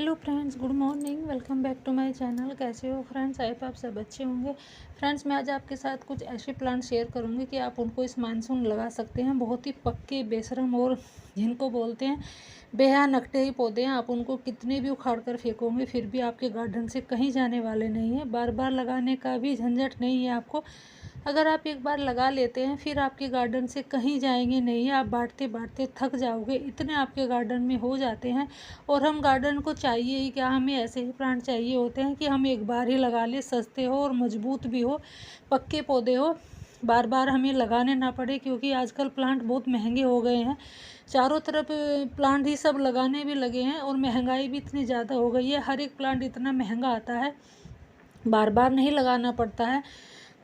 Hello friends, good morning. Welcome back to my channel. कैसे हो friends? I hope आप सब अच्छे होंगे। फ्रेंड्स, मैं आज आपके साथ कुछ ऐसे प्लांट शेयर करूंगी कि आप उनको इस मानसून लगा सकते हैं। बहुत ही पक्के, बेशरम और जिनको बोलते हैं बेहा नकटे ही पौधे हैं। आप उनको कितने भी उखाड़ कर फेंकोगे फिर भी आपके गार्डन से कहीं जाने वाले नहीं हैं। बार बार लगाने का भी झंझट नहीं है आपको। अगर आप एक बार लगा लेते हैं फिर आपके गार्डन से कहीं जाएंगे नहीं है। आप बांटते बांटते थक जाओगे, इतने आपके गार्डन में हो जाते हैं। और हम गार्डन को चाहिए ही क्या, हमें ऐसे ही प्लांट चाहिए होते हैं कि हम एक बार ही लगा ले, सस्ते हो और मजबूत भी हो, पक्के पौधे हो, बार बार हमें लगाने ना पड़े। क्योंकि आजकल प्लांट बहुत महंगे हो गए हैं, चारों तरफ प्लांट ही सब लगाने भी लगे हैं और महंगाई भी इतनी ज़्यादा हो गई है। हर एक प्लांट इतना महंगा आता है, बार बार नहीं लगाना पड़ता है।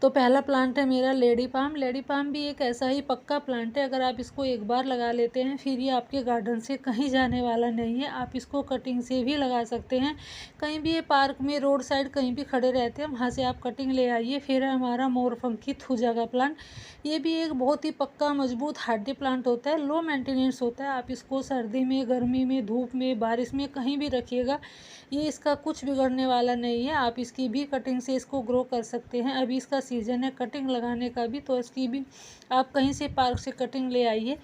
तो पहला प्लांट है मेरा लेडी पाम। लेडी पाम भी एक ऐसा ही पक्का प्लांट है। अगर आप इसको एक बार लगा लेते हैं फिर ये आपके गार्डन से कहीं जाने वाला नहीं है। आप इसको कटिंग से भी लगा सकते हैं। कहीं भी ये पार्क में, रोड साइड कहीं भी खड़े रहते हैं, वहाँ से आप कटिंग ले आइए। फिर है हमारा मोरपंखी थूजा का प्लांट। ये भी एक बहुत ही पक्का, मजबूत, हार्डी प्लांट होता है। लो मेंटेनेंस होता है। आप इसको सर्दी में, गर्मी में, धूप में, बारिश में कहीं भी रखिएगा, ये इसका कुछ बिगड़ने वाला नहीं है। आप इसकी भी कटिंग से इसको ग्रो कर सकते हैं। अभी इसका सीज़न है कटिंग लगाने का भी, तो इसकी भी आप कहीं से पार्क से कटिंग ले आइए।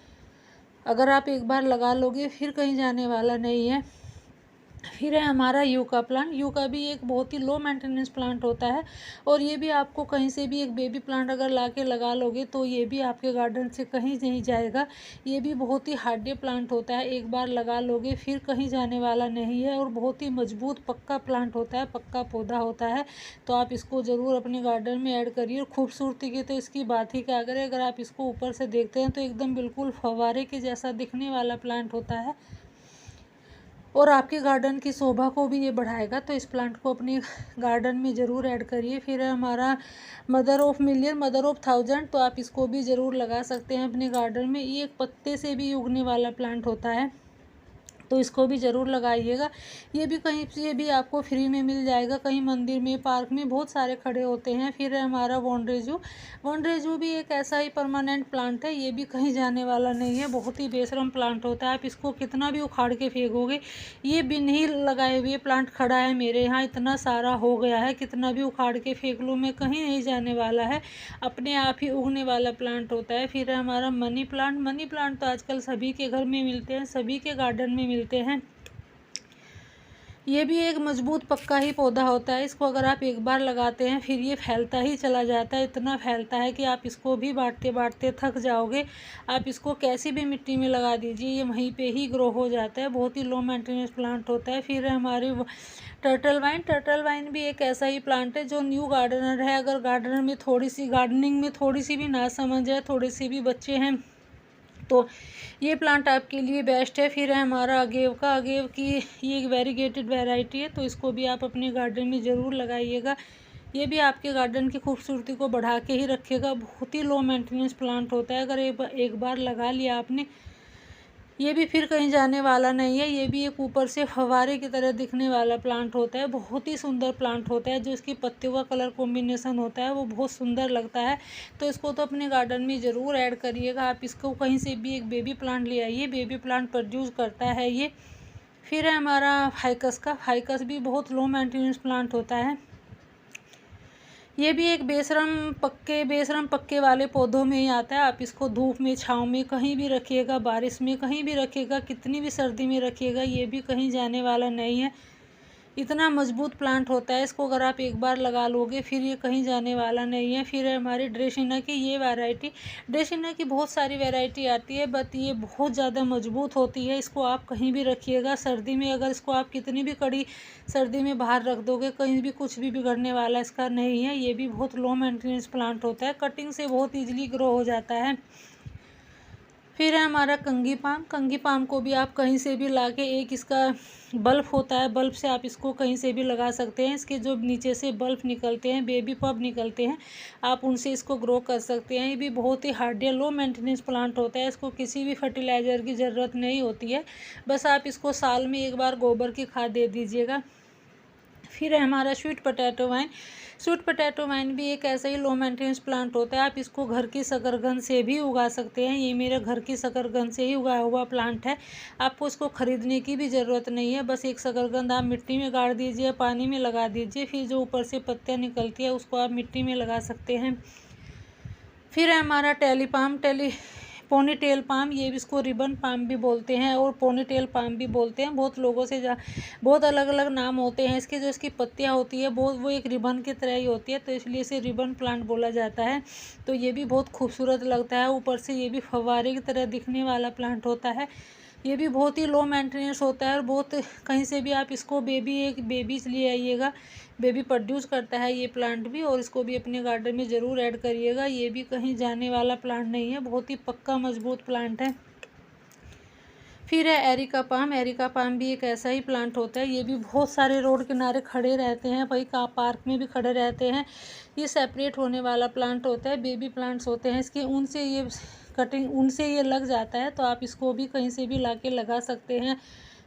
अगर आप एक बार लगा लोगे फिर कहीं जाने वाला नहीं है। फिर है हमारा यूका प्लांट। यूका भी एक बहुत ही लो मेंटेनेंस प्लांट होता है और ये भी आपको कहीं से भी एक बेबी प्लांट अगर ला के लगा लोगे तो ये भी आपके गार्डन से कहीं नहीं जाएगा। ये भी बहुत ही हार्डी प्लांट होता है, एक बार लगा लोगे फिर कहीं जाने वाला नहीं है और बहुत ही मजबूत पक्का प्लांट होता है, पक्का पौधा होता है। तो आप इसको ज़रूर अपने गार्डन में ऐड करिए। और खूबसूरती की तो इसकी बात ही क्या करें। अगर आप इसको ऊपर से देखते हैं तो एकदम बिल्कुल फव्वारे के जैसा दिखने वाला प्लांट होता है और आपके गार्डन की शोभा को भी ये बढ़ाएगा। तो इस प्लांट को अपने गार्डन में ज़रूर ऐड करिए। फिर है हमारा mother of million, mother of thousand. तो आप इसको भी ज़रूर लगा सकते हैं अपने गार्डन में। ये एक पत्ते से भी उगने वाला प्लांट होता है, तो इसको भी ज़रूर लगाइएगा। ये भी कहीं से भी आपको फ्री में मिल जाएगा, कहीं मंदिर में, पार्क में बहुत सारे खड़े होते हैं। फिर है हमारा वॉन्ड्रेजू। वॉन्ड्रेजू भी एक ऐसा ही परमानेंट प्लांट है, ये भी कहीं जाने वाला नहीं है। बहुत ही बेशरम प्लांट होता है। आप इसको कितना भी उखाड़ के फेंकोगे, ये बिन ही लगाए हुए प्लांट खड़ा है मेरे यहाँ, इतना सारा हो गया है। कितना भी उखाड़ के फेंक लूँ मैं, कहीं नहीं जाने वाला है, अपने आप ही उगने वाला प्लांट होता है। फिर है हमारा मनी प्लांट। मनी प्लांट तो आजकल सभी के घर में मिलते हैं, सभी के गार्डन में मिलते हैं। ये भी एक मजबूत पक्का ही पौधा होता है। इसको अगर आप एक बार लगाते हैं फिर ये फैलता ही चला जाता है। इतना फैलता है कि आप इसको भी बांटते बांटते थक जाओगे। आप इसको कैसी भी मिट्टी में लगा दीजिए, ये वहीं पे ही ग्रो हो जाता है। बहुत ही लो मेंटेनेंस प्लांट होता है। फिर हमारे टर्टल वाइन। टर्टल वाइन भी एक ऐसा ही प्लांट है जो न्यू गार्डनर है। अगर गार्डनर में थोड़ी सी, गार्डनिंग में थोड़ी सी भी ना समझ है, थोड़े से भी बच्चे हैं, तो ये प्लांट आपके लिए बेस्ट है। फिर है हमारा अगेव का। अगेव की ये एक वेरीगेटेड वैरायटी है, तो इसको भी आप अपने गार्डन में ज़रूर लगाइएगा। ये भी आपके गार्डन की खूबसूरती को बढ़ा के ही रखेगा। बहुत ही लो मेंटेनेंस प्लांट होता है। अगर एक बार लगा लिया आपने, ये भी फिर कहीं जाने वाला नहीं है। ये भी एक ऊपर से फव्वारे की तरह दिखने वाला प्लांट होता है। बहुत ही सुंदर प्लांट होता है। जो इसकी पत्तियों का कलर कॉम्बिनेशन होता है वो बहुत सुंदर लगता है। तो इसको तो अपने गार्डन में ज़रूर ऐड करिएगा। आप इसको कहीं से भी एक बेबी प्लांट ले आइए, बेबी प्लांट प्रोड्यूस करता है ये। फिर है हमारा फाइकस का। फाइकस भी बहुत लो मेंटेनेंस प्लांट होता है। ये भी एक बेशरम पक्के वाले पौधों में ही आता है। आप इसको धूप में, छाँव में कहीं भी रखिएगा, बारिश में कहीं भी रखिएगा, कितनी भी सर्दी में रखिएगा, ये भी कहीं जाने वाला नहीं है। इतना मजबूत प्लांट होता है। इसको अगर आप एक बार लगा लोगे फिर ये कहीं जाने वाला नहीं है। फिर है हमारी ड्रेसिना की ये वैरायटी। ड्रेसिना की बहुत सारी वैरायटी आती है, बट ये बहुत ज़्यादा मजबूत होती है। इसको आप कहीं भी रखिएगा, सर्दी में अगर इसको आप कितनी भी कड़ी सर्दी में बाहर रख दोगे, कहीं भी कुछ भी बिगड़ने वाला इसका नहीं है। ये भी बहुत लो मेंटेनेंस प्लांट होता है, कटिंग से बहुत ईजिली ग्रो हो जाता है। फिर है हमारा कंगी पाम। कंगी पाम को भी आप कहीं से भी लाके, एक इसका बल्ब होता है, बल्ब से आप इसको कहीं से भी लगा सकते हैं। इसके जो नीचे से बल्ब निकलते हैं, बेबी पब निकलते हैं, आप उनसे इसको ग्रो कर सकते हैं। ये भी बहुत ही हार्ड या लो मेंटेनेंस प्लांट होता है। इसको किसी भी फर्टिलाइज़र की ज़रूरत नहीं होती है, बस आप इसको साल में एक बार गोबर की खाद दे दीजिएगा। फिर है हमारा sweet potato wine. Sweet potato wine भी एक ऐसा ही लो मेंटेनेंस प्लांट होता है। आप इसको घर की शकरकंद से भी उगा सकते हैं। ये मेरे घर की शकरकंद से ही उगाया हुआ प्लांट है। आपको इसको खरीदने की भी ज़रूरत नहीं है। बस एक शकरकंद आप मिट्टी में गाड़ दीजिए, पानी में लगा दीजिए, फिर जो ऊपर से पत्तियाँ निकलती है उसको आप मिट्टी में लगा सकते हैं। फिर है हमारा पोनी टेल पाम। ये भी इसको रिबन पाम भी बोलते हैं और पोनी टेल पाम भी बोलते हैं। बहुत लोगों से बहुत अलग अलग नाम होते हैं इसके। जो इसकी पत्तियां होती है वो एक रिबन की तरह ही होती है, तो इसलिए इसे रिबन प्लांट बोला जाता है। तो ये भी बहुत खूबसूरत लगता है। ऊपर से ये भी फव्वारे की तरह दिखने वाला प्लांट होता है। ये भी बहुत ही लो मेंटेनेंस होता है और बहुत कहीं से भी आप इसको बेबीज ले आइएगा। बेबी प्रोड्यूस करता है ये प्लांट भी, और इसको भी अपने गार्डन में ज़रूर ऐड करिएगा। ये भी कहीं जाने वाला प्लांट नहीं है, बहुत ही पक्का मजबूत प्लांट है। फिर है एरिका पाम। एरिका पाम भी एक ऐसा ही प्लांट होता है। ये भी बहुत सारे रोड किनारे खड़े रहते हैं, भाई पार्क में भी खड़े रहते हैं। ये सेपरेट होने वाला प्लांट होता है। बेबी प्लांट्स होते हैं इसके। उनसे ये लग जाता है, तो आप इसको भी कहीं से भी लाके लगा सकते हैं।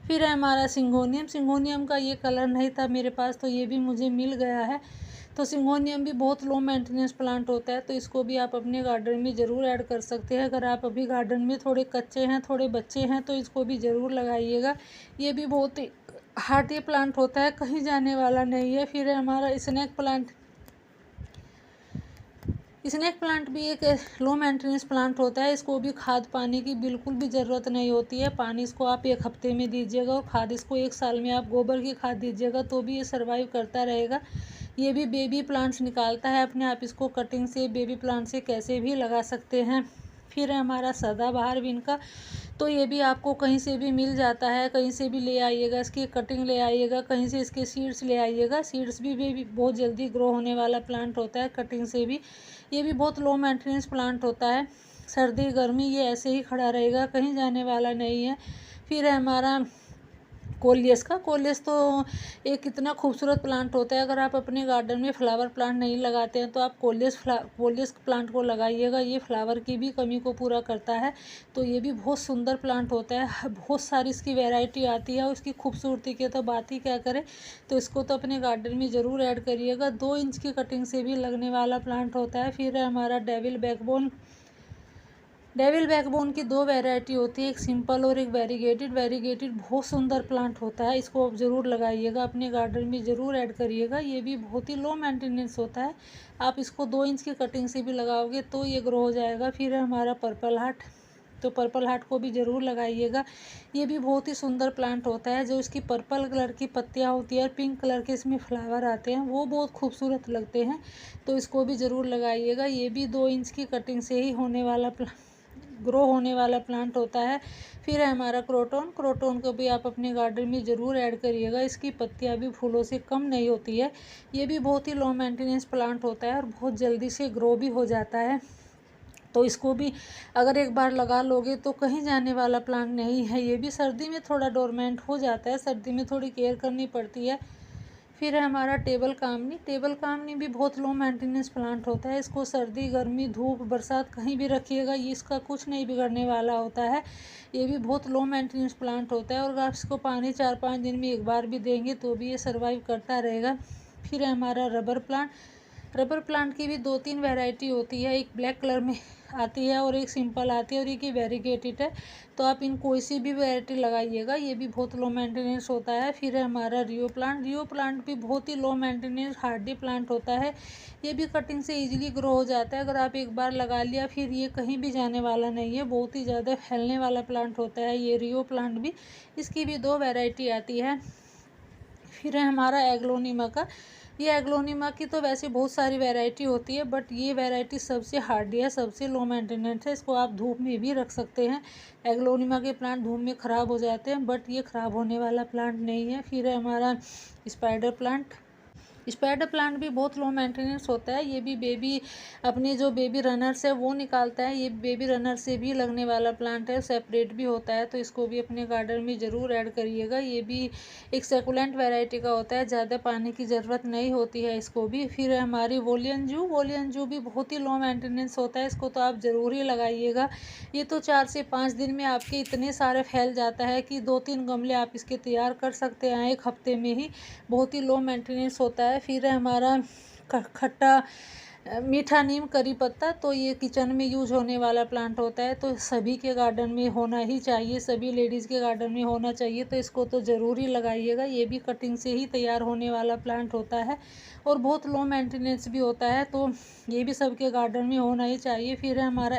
फिर है हमारा सिंगोनियम। सिंगोनियम का ये कलर नहीं था मेरे पास, तो ये भी मुझे मिल गया है। तो सिंगोनियम भी बहुत लो मेंटेनेंस प्लांट होता है, तो इसको भी आप अपने गार्डन में ज़रूर ऐड कर सकते हैं। अगर आप अभी गार्डन में थोड़े कच्चे हैं, थोड़े बच्चे हैं, तो इसको भी ज़रूर लगाइएगा। ये भी बहुत ही हार्डी प्लांट होता है, कहीं जाने वाला नहीं है। फिर है हमारा स्नेक प्लांट। स्नेक प्लांट भी एक लो मेंटेनेंस प्लांट होता है। इसको भी खाद पानी की बिल्कुल भी ज़रूरत नहीं होती है। पानी इसको आप 1 हफ्ते में दीजिएगा और खाद इसको 1 साल में आप गोबर की खाद दीजिएगा, तो भी ये सर्वाइव करता रहेगा। ये भी बेबी प्लांट्स निकालता है अपने आप। इसको कटिंग से बेबी प्लांट से कैसे भी लगा सकते हैं। फिर है हमारा सदाबहार विन का। तो ये भी आपको कहीं से भी मिल जाता है, कहीं से भी ले आइएगा। इसकी कटिंग ले आइएगा, कहीं से इसके सीड्स ले आइएगा। सीड्स भी बहुत जल्दी ग्रो होने वाला प्लांट होता है कटिंग से भी। ये भी बहुत लो मेंटेनेंस प्लांट होता है। सर्दी गर्मी ये ऐसे ही खड़ा रहेगा, कहीं जाने वाला नहीं है। फिर है हमारा कोलियस का। कोलियस तो एक इतना खूबसूरत प्लांट होता है। अगर आप अपने गार्डन में फ्लावर प्लांट नहीं लगाते हैं, तो आप कोलियस प्लांट को लगाइएगा। ये फ्लावर की भी कमी को पूरा करता है। तो ये भी बहुत सुंदर प्लांट होता है। बहुत सारी इसकी वैरायटी आती है और इसकी खूबसूरती की तो बात ही क्या करें। तो इसको तो अपने गार्डन में ज़रूर ऐड करिएगा। 2 इंच की कटिंग से भी लगने वाला प्लांट होता है। फिर है हमारा डेविल बैकबोन। डेविल बैकबोन की 2 वैरायटी होती है, एक सिंपल और एक वेरीगेटेड। वेरीगेटेड बहुत सुंदर प्लांट होता है। इसको आप ज़रूर लगाइएगा, अपने गार्डन में ज़रूर ऐड करिएगा। ये भी बहुत ही लो मेंटेनेंस होता है। आप इसको 2 इंच की कटिंग से भी लगाओगे तो ये ग्रो हो जाएगा। फिर है हमारा पर्पल हार्ट। तो पर्पल हार्ट को भी ज़रूर लगाइएगा। ये भी बहुत ही सुंदर प्लांट होता है। जो इसकी पर्पल कलर की पत्तियाँ होती है और पिंक कलर के इसमें फ्लावर आते हैं, वो बहुत खूबसूरत लगते हैं। तो इसको भी ज़रूर लगाइएगा। ये भी 2 इंच की कटिंग से ही ग्रो होने वाला प्लांट होता है। फिर है हमारा क्रोटोन। क्रोटोन को भी आप अपने गार्डन में ज़रूर ऐड करिएगा। इसकी पत्तियां भी फूलों से कम नहीं होती है। ये भी बहुत ही लो मेंटेनेंस प्लांट होता है और बहुत जल्दी से ग्रो भी हो जाता है। तो इसको भी अगर एक बार लगा लोगे तो कहीं जाने वाला प्लांट नहीं है। ये भी सर्दी में थोड़ा डोरमेंट हो जाता है, सर्दी में थोड़ी केयर करनी पड़ती है। फिर है हमारा टेबल कामनी। टेबल कामनी भी बहुत लो मेंटेनेंस प्लांट होता है। इसको सर्दी गर्मी धूप बरसात कहीं भी रखिएगा, ये इसका कुछ नहीं बिगड़ने वाला होता है। ये भी बहुत लो मेंटेनेंस प्लांट होता है और आप इसको पानी 4-5 दिन में एक बार भी देंगे तो भी ये सर्वाइव करता रहेगा। फिर है हमारा रबर प्लांट। रबर प्लांट की भी 2-3 वैरायटी होती है। एक ब्लैक कलर में आती है और एक सिंपल आती है और एक ही वेरीगेटेड है। तो आप इन कोई सी भी वैरायटी लगाइएगा। ये भी बहुत लो मेंटेनेंस होता है। फिर है हमारा रियो प्लांट। रियो प्लांट भी बहुत ही लो मेंटेनेंस हार्डी प्लांट होता है। ये भी कटिंग से इजीली ग्रो हो जाता है। अगर आप एक बार लगा लिया फिर ये कहीं भी जाने वाला नहीं है। बहुत ही ज़्यादा फैलने वाला प्लांट होता है ये रियो प्लांट भी। इसकी भी 2 वैरायटी आती है। फिर है हमारा एग्लोनिमा का। ये एग्लोनिमा की तो वैसे बहुत सारी वैरायटी होती है, बट ये वैरायटी सबसे हार्डी है, सबसे लो मेंटेनेंस है। इसको आप धूप में भी रख सकते हैं। एग्लोनिमा के प्लांट धूप में ख़राब हो जाते हैं, बट ये ख़राब होने वाला प्लांट नहीं है। फिर है हमारा स्पाइडर प्लांट। स्पाइडर प्लांट भी बहुत लो मेंटेनेंस होता है। ये भी बेबी अपने जो बेबी रनर्स है वो निकालता है। ये बेबी रनर से भी लगने वाला प्लांट है, सेपरेट भी होता है, तो इसको भी अपने गार्डन में ज़रूर ऐड करिएगा। ये भी एक सेकुलेंट वैरायटी का होता है, ज़्यादा पानी की ज़रूरत नहीं होती है इसको भी। फिर है हमारी वोलियन जू भी बहुत ही लो मेंटेनेंस होता है, इसको तो आप ज़रूर ही लगाइएगा। ये तो 4 से 5 दिन में आपके इतने सारे फैल जाता है कि 2-3 गमले आप इसके तैयार कर सकते हैं 1 हफ्ते में ही। बहुत ही लो मेंटेनेंस होता है। फिर है हमारा खट्टा मीठा नीम करी पत्ता, तो ये किचन में यूज होने वाला प्लांट होता है, तो सभी के गार्डन में होना ही चाहिए, सभी लेडीज़ के गार्डन में होना चाहिए, तो इसको तो ज़रूर ही लगाइएगा। ये भी कटिंग से ही तैयार होने वाला प्लांट होता है और बहुत लो मेंटेनेंस भी होता है, तो ये भी सबके गार्डन में होना ही चाहिए। फिर है हमारा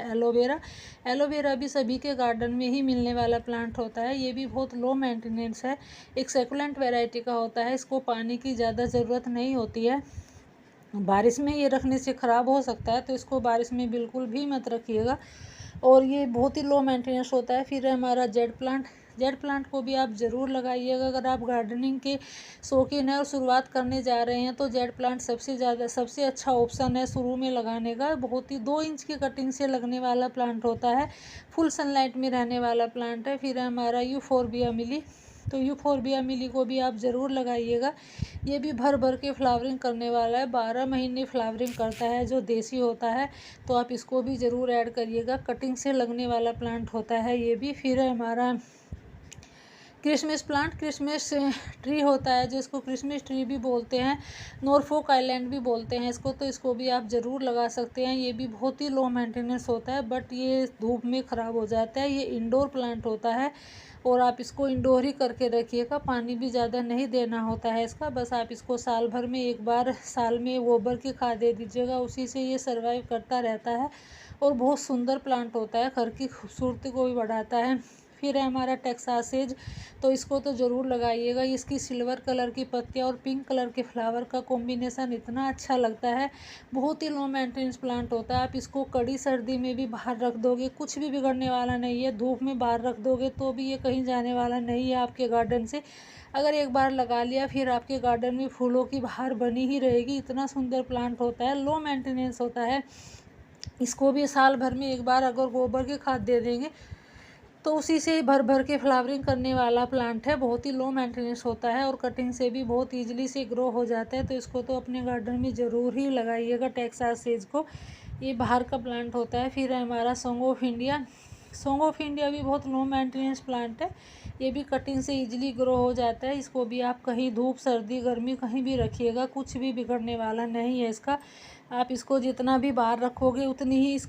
एलोवेरा भी सभी के गार्डन में ही मिलने वाला प्लांट होता है। ये भी बहुत लो मेंटेनेंस है, एक सेकुलेंट वैरायटी का होता है, इसको पानी की ज़्यादा ज़रूरत नहीं होती है। बारिश में ये रखने से ख़राब हो सकता है, तो इसको बारिश में बिल्कुल भी मत रखिएगा और ये बहुत ही लो मेंटेनेंस होता है। फिर है हमारा जेड प्लांट को भी आप ज़रूर लगाइएगा। अगर आप गार्डनिंग के शौकीन हैं और शुरुआत करने जा रहे हैं तो जेड प्लांट सबसे अच्छा ऑप्शन है शुरू में लगाने का। बहुत ही 2 इंच की कटिंग से लगने वाला प्लांट होता है, फुल सनलाइट में रहने वाला प्लांट है। फिर है हमारा यूफोरबिया मिली, तो यूफोरबिया मिली को भी आप ज़रूर लगाइएगा। ये भी भर भर के फ्लावरिंग करने वाला है, 12 महीने फ्लावरिंग करता है, जो देसी होता है, तो आप इसको भी ज़रूर ऐड करिएगा। कटिंग से लगने वाला प्लांट होता है ये भी। फिर है हमारा क्रिसमस ट्री होता है, जो इसको क्रिसमस ट्री भी बोलते हैं, नॉर्फोक आइलैंड भी बोलते हैं इसको, तो इसको भी आप ज़रूर लगा सकते हैं। ये भी बहुत ही लो मेंटेनेंस होता है, बट ये धूप में ख़राब हो जाता है। ये इंडोर प्लांट होता है और आप इसको इंडोर ही करके रखिएगा, पानी भी ज़्यादा नहीं देना होता है इसका, बस आप इसको साल भर में एक बार साल में गोबर की खाद दे दीजिएगा, उसी से ये सर्वाइव करता रहता है और बहुत सुंदर प्लांट होता है, घर की खूबसूरती को भी बढ़ाता है। फिर है हमारा टेक्सासेज, तो इसको तो ज़रूर लगाइएगा। इसकी सिल्वर कलर की पत्तियाँ और पिंक कलर के फ्लावर का कॉम्बिनेशन इतना अच्छा लगता है, बहुत ही लो मेंटेनेंस प्लांट होता है। आप इसको कड़ी सर्दी में भी बाहर रख दोगे, कुछ भी बिगड़ने वाला नहीं है। धूप में बाहर रख दोगे तो भी ये कहीं जाने वाला नहीं है आपके गार्डन से। अगर एक बार लगा लिया फिर आपके गार्डन में फूलों की बहार बनी ही रहेगी। इतना सुंदर प्लांट होता है, लो मेंटेनेंस होता है। इसको भी साल भर में एक बार अगर गोबर की खाद दे देंगे तो उसी से भर भर के फ्लावरिंग करने वाला प्लांट है, बहुत ही लो मेंटेनेंस होता है और कटिंग से भी बहुत ईजिली से ग्रो हो जाता है, तो इसको तो अपने गार्डन में ज़रूर ही लगाइएगा टेक्सासेज को। ये बाहर का प्लांट होता है। फिर है हमारा सॉन्ग ऑफ इंडिया भी बहुत लो मेंटेनेंस प्लांट है, ये भी कटिंग से ईजिली ग्रो हो जाता है। इसको भी आप कहीं धूप सर्दी गर्मी कहीं भी रखिएगा, कुछ भी बिगड़ने वाला नहीं है इसका। आप इसको जितना भी बाहर रखोगे उतनी ही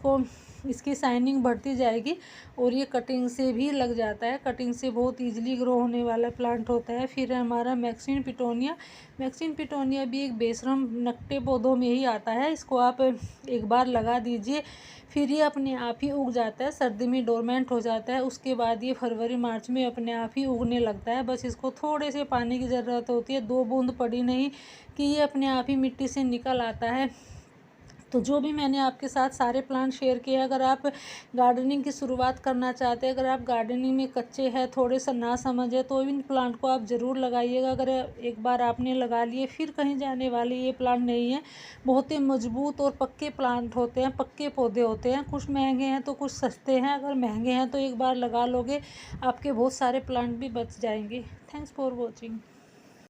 इसकी शाइनिंग बढ़ती जाएगी और ये कटिंग से भी लग जाता है, कटिंग से बहुत ईजिली ग्रो होने वाला प्लांट होता है। फिर है हमारा मैक्सिन पिटोनिया भी एक बेशरम नकटे पौधों में ही आता है, इसको आप एक बार लगा दीजिए फिर ये अपने आप ही उग जाता है। सर्दी में डोरमेंट हो जाता है, उसके बाद ये फरवरी मार्च में अपने आप ही उगने लगता है। बस इसको थोड़े से पानी की ज़रूरत होती है, 2 बूंद पड़ी नहीं कि ये अपने आप ही मिट्टी से निकल आता है। तो जो भी मैंने आपके साथ सारे प्लांट शेयर किए, अगर आप गार्डनिंग की शुरुआत करना चाहते हैं, अगर आप गार्डनिंग में कच्चे हैं, थोड़े सा ना समझ है, तो इन प्लांट को आप ज़रूर लगाइएगा। अगर एक बार आपने लगा लिए फिर कहीं जाने वाले ये प्लांट नहीं है, बहुत ही मजबूत और पक्के प्लांट होते हैं, पक्के पौधे होते हैं। कुछ महंगे हैं तो कुछ सस्ते हैं, अगर महंगे हैं तो एक बार लगा लोगे आपके बहुत सारे प्लांट भी बच जाएंगे। Thanks for watching.